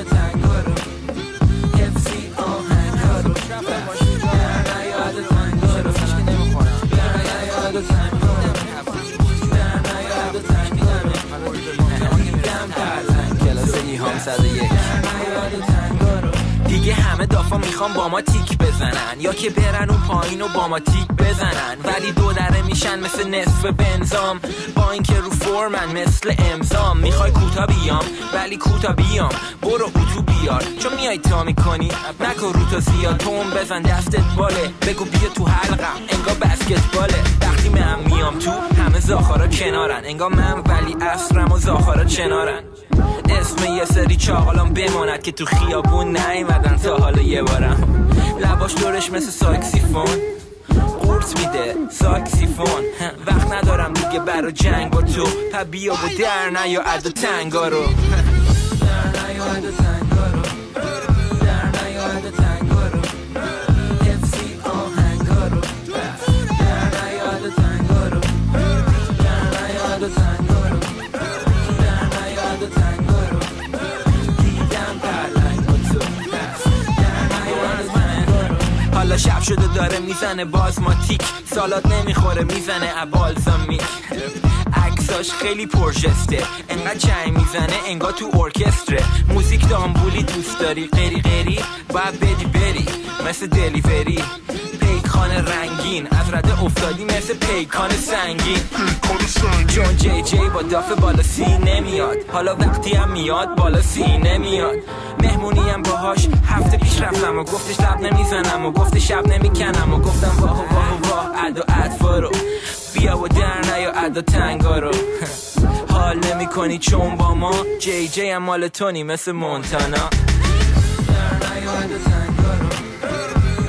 نیاد تنگا رو حفظی آهنگا رو در نیاد تنگا رو در نیاد تنگا رو در نیاد تنگا رو دیدم پرلنگ کلاس ایهام 101 دیگه همه دافا میخوام با ما تیک بزنن یا که برن اون پایین و با ما تیک بزنن ولی دو دره میشن مثل نصف بنزام با اینکه رو فرمن مثل امضام میخوای کوتا بیام ولی کوتا بیام برو اتو بیار چون میای تا میکنی نکن رو تا زیاد توم بزن دستت باله بگو بیا تو حلقم انگار بسکتباله وقتی من میام تو همه زاخارا کنارن انگار من ولی اصرم و زاخارا چنارن اسم یه سری چاقالان بماند که تو خیابون نیومدن تا حالا یه بارم لباش دورش مثل ساکسیفون قورت میده ساکسیفون وقت ندارم دیگه برا جنگ با تو پا بیا و در نیا عد و تنگا رو در نیا عد و تنگا رو در نیا عد و تنگا رو حفظی آهنگا رو در نیا عد و تنگا رو در نیا عد و تنگا رو در نیا عد و تنگا رو دیدم پرلنگ با تو در نیا عد و تنگا رو حالا شب شده داره میزنه بازماتیک سالات نمیخوره میزنه ابالزامیک عکساش خیلی پرژسته انقدر چای میزنه انگار تو ارکستره موزیک دامبولی دوست داری غیری غیری باید بدی بری مثل دلیوری پیکان رنگین از رده افتادی مثل پیکان سنگین چون جی جی با داف بالا سی نمیاد حالا وقتی هم میاد بالا سی نمیاد مهمونی هم باهاش هفته پیش رفتم و گفتش لب نمیزنم و گفت شب نمیکنم و گفتم واه و واه و واه عد و عدفا رو بیا و در نیا عد و تنگا رو حال نمی کنی چون با ما جی جی هم مال تونی مثل مونتانا در نیا عد و تنگا رو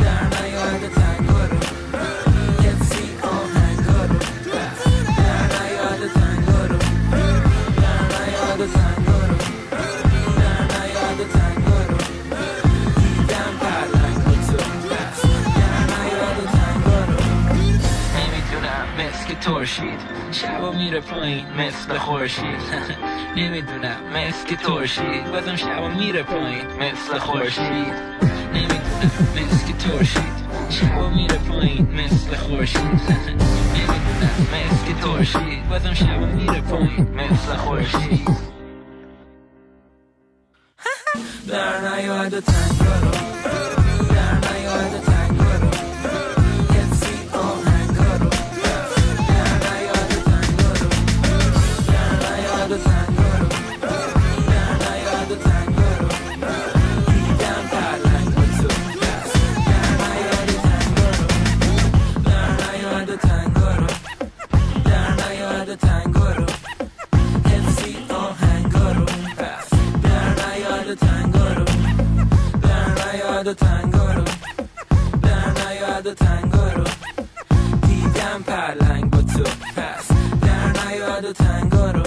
در نیا عد و تنگا رو حفظی آهنگا رو در نیا عد و تنگا رو در نیا عد و تنگا رو در نیا عد و تنگا رو دیدم پرلنگ با تو در نیا عد و تنگا رو نمیدونم مثل ترشید شبا میره پایین مثل خورشید نمیدونم مثل ترشید بازم شبا میره پایین مثل خورشید نمیدونم مثل ترشید شبا میره پایین مثل خورشید نمیدونم مثل ترشید بازم شبا میره پایین مثل خورشید در نیا عد و تنگا رو در نیا عد و تنگا رو حفظی آهنگا رو در نیا عد و تنگا رو در نیا عد و تنگا رو در نیا عد و تنگا رو دیدم پرلنگ با تو در نیا عد و تنگا رو در نیا عد و تنگا رو در نیا عد و تنگا رو حفظی آهنگا رو در نیا عد و تنگا رو در نیا عد و تنگا رو در نیا عد و تنگا رو دیدم پرلنگ با تو پس در نیا عد و تنگا رو